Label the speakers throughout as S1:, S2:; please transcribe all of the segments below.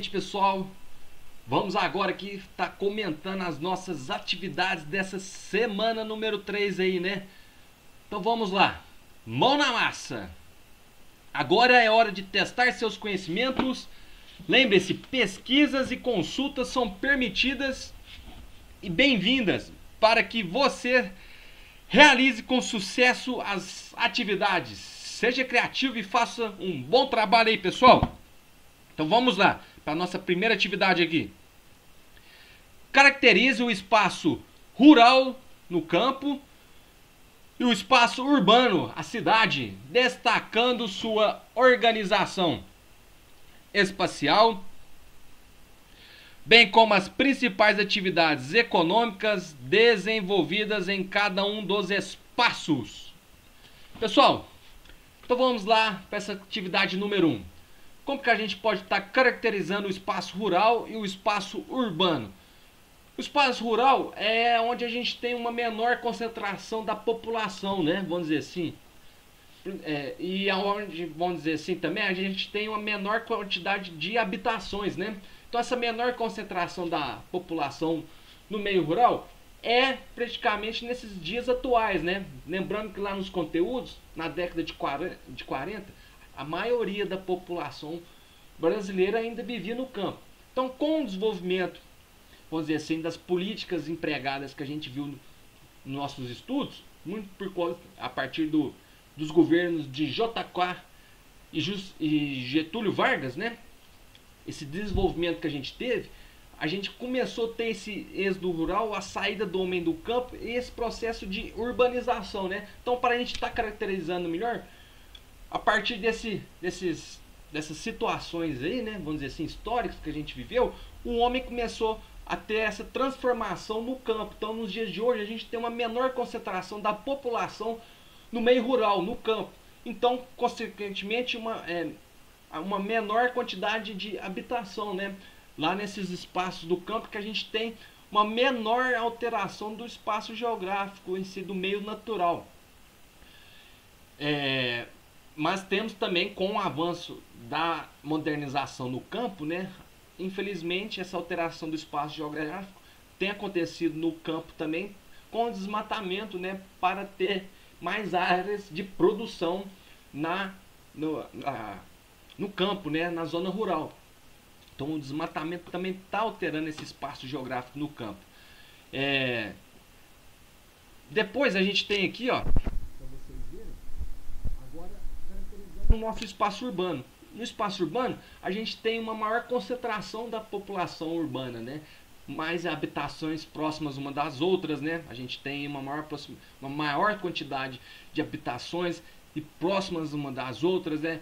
S1: Pessoal, vamos agora aqui estar comentando as nossas atividades dessa semana número 3 aí, né? Então vamos lá, mão na massa. Agora é hora de testar seus conhecimentos. Lembre-se, pesquisas e consultas são permitidas e bem-vindas para que você realize com sucesso as atividades. Seja criativo e faça um bom trabalho aí, pessoal. Então vamos lá, para a nossa primeira atividade aqui. Caracterize o espaço rural no campo e o espaço urbano, a cidade, destacando sua organização espacial, bem como as principais atividades econômicas desenvolvidas em cada um dos espaços. Pessoal, então vamos lá para essa atividade número 1. Como que a gente pode estar caracterizando o espaço rural e o espaço urbano? O espaço rural é onde a gente tem uma menor concentração da população, né? Vamos dizer assim. E onde, vamos dizer assim, também a gente tem uma menor quantidade de habitações, né? Então essa menor concentração da população no meio rural é praticamente nesses dias atuais, né? Lembrando que lá nos conteúdos, na década de 40 a maioria da população brasileira ainda vivia no campo. Então, com o desenvolvimento, vamos dizer assim, das políticas empregadas que a gente viu nos nossos estudos, muito a partir dos governos de JK e Getúlio Vargas, né? Esse desenvolvimento que a gente teve, a gente começou a ter esse êxodo rural, a saída do homem do campo e esse processo de urbanização, né? Então, para a gente estar caracterizando melhor, a partir dessas situações aí, né, vamos dizer assim, históricas que a gente viveu, o homem começou a ter essa transformação no campo. Então, nos dias de hoje, a gente tem uma menor concentração da população no meio rural, no campo. Então, consequentemente, uma menor quantidade de habitação, né, lá nesses espaços do campo, que a gente tem uma menor alteração do espaço geográfico em si, do meio natural. Mas temos também, com o avanço da modernização no campo, né, infelizmente essa alteração do espaço geográfico tem acontecido no campo também, com o desmatamento, né, para ter mais áreas de produção no campo, né, na zona rural. Então o desmatamento também está alterando esse espaço geográfico no campo. Depois a gente tem aqui, ó, no nosso espaço urbano. No espaço urbano, a gente tem uma maior concentração da população urbana, né? Mais habitações próximas uma das outras, né? A gente tem uma maior quantidade de habitações e próximas uma das outras, né?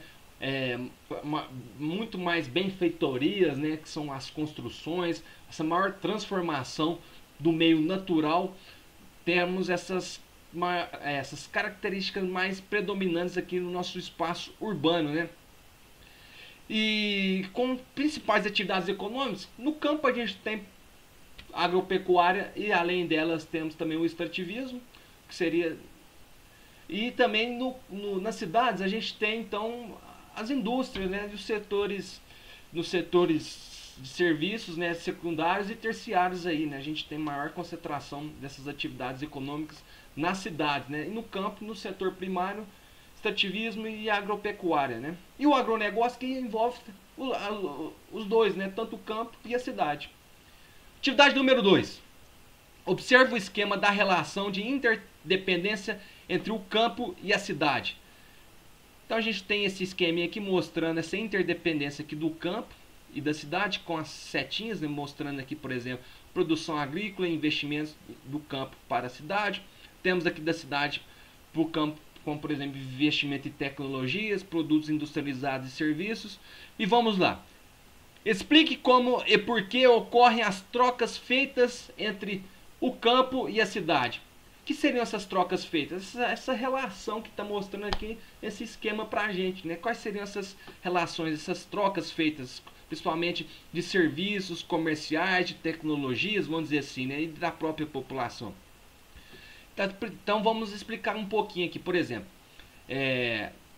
S1: Muito mais benfeitorias, né? Que são as construções, essa maior transformação do meio natural. Temos essas características mais predominantes aqui no nosso espaço urbano, né? E com principais atividades econômicas, no campo a gente tem agropecuária e além delas temos também o extrativismo, que seria... E também nas cidades a gente tem então as indústrias, né? Nos setores de serviços, né, secundários e terciários aí, né? A gente tem maior concentração dessas atividades econômicas nas cidades, né? E no campo, no setor primário, extrativismo e agropecuária, né? E o agronegócio, que envolve os dois, né? Tanto o campo e a cidade. Atividade número 2. Observe o esquema da relação de interdependência entre o campo e a cidade. Então a gente tem esse esquema aqui mostrando essa interdependência aqui do campo e da cidade, com as setinhas, né, mostrando aqui, por exemplo, produção agrícola e investimentos do campo para a cidade. Temos aqui da cidade para o campo, como por exemplo, investimento em tecnologias, produtos industrializados e serviços. E vamos lá. Explique como e por que ocorrem as trocas feitas entre o campo e a cidade. O que seriam essas trocas feitas? Essa relação que está mostrando aqui esse esquema para a gente, né? Quais seriam essas relações, essas trocas feitas, principalmente de serviços comerciais, de tecnologias, vamos dizer assim, né? E da própria população. Então vamos explicar um pouquinho aqui, por exemplo.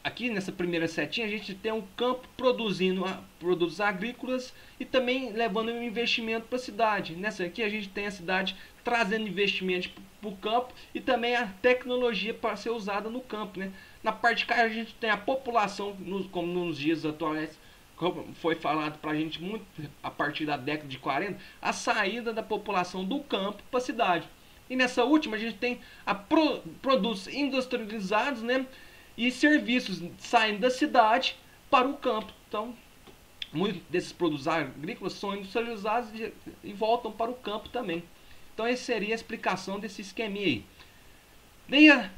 S1: aqui nessa primeira setinha a gente tem um campo produzindo produtos agrícolas e também levando um investimento para a cidade. Nessa aqui a gente tem a cidade trazendo investimento para o campo e também a tecnologia para ser usada no campo, né? Na parte de cá a gente tem a população, como nos dias atuais, como foi falado para a gente muito a partir da década de 40, a saída da população do campo para a cidade. E nessa última a gente tem produtos industrializados, né? E serviços saindo da cidade para o campo. Então, muitos desses produtos agrícolas são industrializados e voltam para o campo também. Então, essa seria a explicação desse esqueminha aí. Leia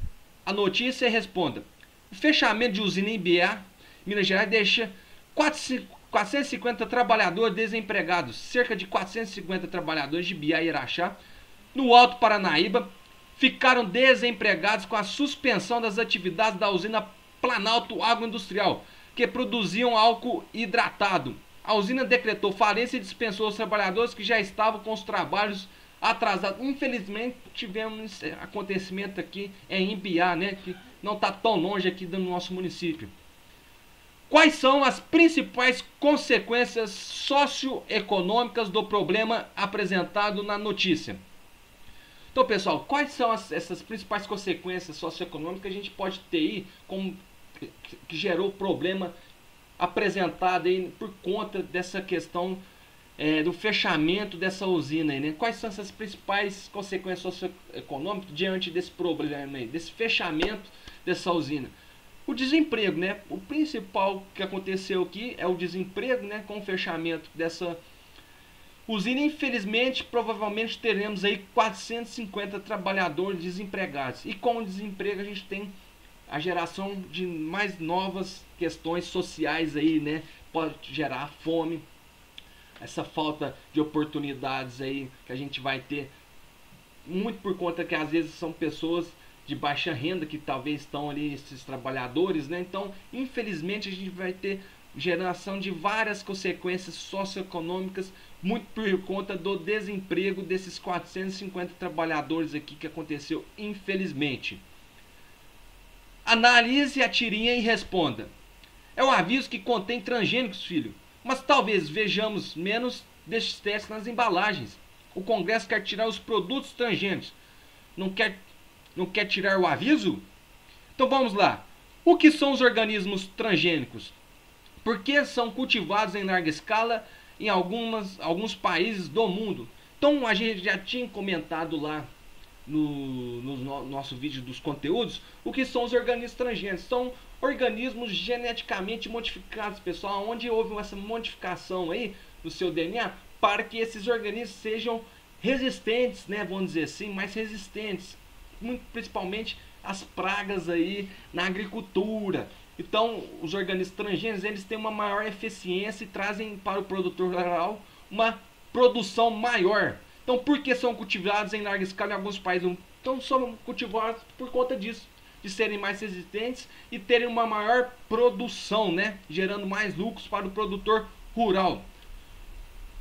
S1: a notícia e responda. O fechamento de usina em Ibiá, Minas Gerais, deixa 450 trabalhadores desempregados. Cerca de 450 trabalhadores de Ibiá e Iraxá, no Alto Paranaíba, ficaram desempregados com a suspensão das atividades da usina Planalto Agroindustrial, que produziam álcool hidratado. A usina decretou falência e dispensou os trabalhadores que já estavam com os trabalhos atrasados. Infelizmente, tivemos esse acontecimento aqui em Ibiá, né, que não está tão longe aqui do nosso município. Quais são as principais consequências socioeconômicas do problema apresentado na notícia? Então, pessoal, quais são essas principais consequências socioeconômicas que a gente pode ter aí, que gerou o problema apresentado aí por conta dessa questão do fechamento dessa usina aí, né? Quais são essas principais consequências socioeconômicas diante desse problema aí, desse fechamento dessa usina? O desemprego, né? O principal que aconteceu aqui é o desemprego, né? Com o fechamento dessa usina, infelizmente, provavelmente teremos aí 450 trabalhadores desempregados. E com o desemprego a gente tem a geração de mais novas questões sociais aí, né? Pode gerar fome, essa falta de oportunidades aí que a gente vai ter, muito por conta que às vezes são pessoas de baixa renda que talvez estão ali, esses trabalhadores, né? Então, infelizmente, a gente vai ter geração de várias consequências socioeconômicas, muito por conta do desemprego desses 450 trabalhadores aqui que aconteceu, infelizmente. Analise a tirinha e responda. É um aviso que contém transgênicos, filho, mas talvez vejamos menos destes testes nas embalagens. O Congresso quer tirar os produtos transgênicos. Não quer tirar o aviso? Então vamos lá. O que são os organismos transgênicos? Por que são cultivados em larga escala em alguns países do mundo? Então a gente já tinha comentado lá no nosso vídeo dos conteúdos o que são os organismos transgênicos. São organismos geneticamente modificados, pessoal, onde houve essa modificação aí no seu DNA para que esses organismos sejam resistentes, né, vamos dizer assim, mais resistentes, muito principalmente às pragas aí na agricultura. Então, os organismos transgênicos, eles têm uma maior eficiência e trazem para o produtor rural uma produção maior. Então, por que são cultivados em larga escala em alguns países? Então, são cultivados por conta disso, de serem mais resistentes e terem uma maior produção, né? Gerando mais lucros para o produtor rural.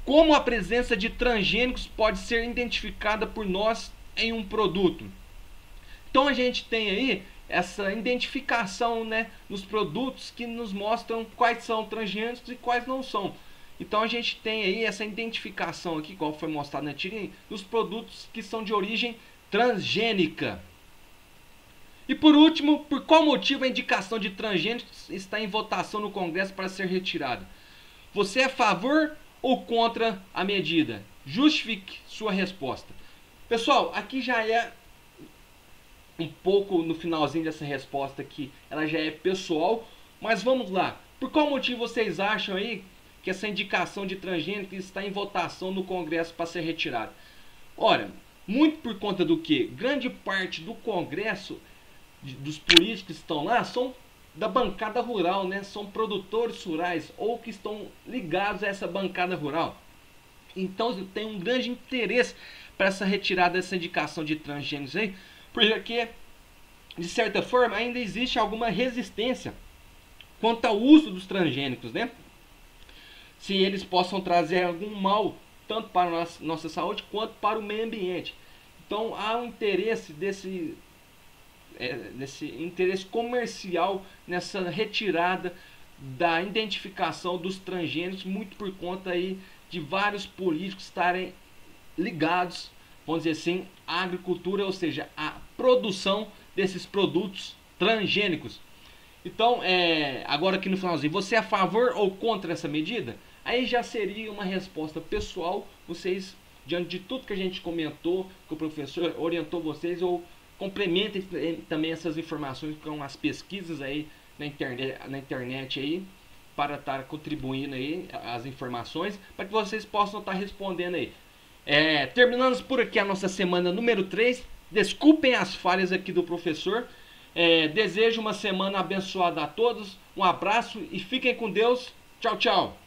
S1: Como a presença de transgênicos pode ser identificada por nós em um produto? Então, a gente tem aí essa identificação, né, nos produtos que nos mostram quais são transgênicos e quais não são. Então a gente tem aí essa identificação aqui, igual foi mostrado na tirinha, dos produtos que são de origem transgênica. E por último, por qual motivo a indicação de transgênicos está em votação no Congresso para ser retirada? Você é a favor ou contra a medida? Justifique sua resposta. Pessoal, aqui já é um pouco no finalzinho dessa resposta aqui, ela já é pessoal, mas vamos lá. Por qual motivo vocês acham aí que essa indicação de transgênicos está em votação no Congresso para ser retirada? Ora, muito por conta do que? Grande parte do Congresso, dos políticos que estão lá, são da bancada rural, né? São produtores rurais ou que estão ligados a essa bancada rural. Então tem um grande interesse para essa retirada dessa indicação de transgênicos aí, porque de certa forma ainda existe alguma resistência quanto ao uso dos transgênicos, né? Se eles possam trazer algum mal tanto para a nossa saúde quanto para o meio ambiente. Então há um interesse nesse interesse comercial, nessa retirada da identificação dos transgênicos, muito por conta aí de vários políticos estarem ligados, vamos dizer assim, à agricultura, ou seja, à produção desses produtos transgênicos. Então, agora aqui no finalzinho, você é a favor ou contra essa medida? Aí já seria uma resposta pessoal, vocês, diante de tudo que a gente comentou, que o professor orientou vocês, ou complementem também essas informações com as pesquisas aí na internet aí, para estar contribuindo aí as informações, para que vocês possam estar respondendo aí. Terminamos por aqui a nossa semana número 3. Desculpem as falhas aqui do professor. Desejo uma semana abençoada a todos. Um abraço e fiquem com Deus. Tchau, tchau.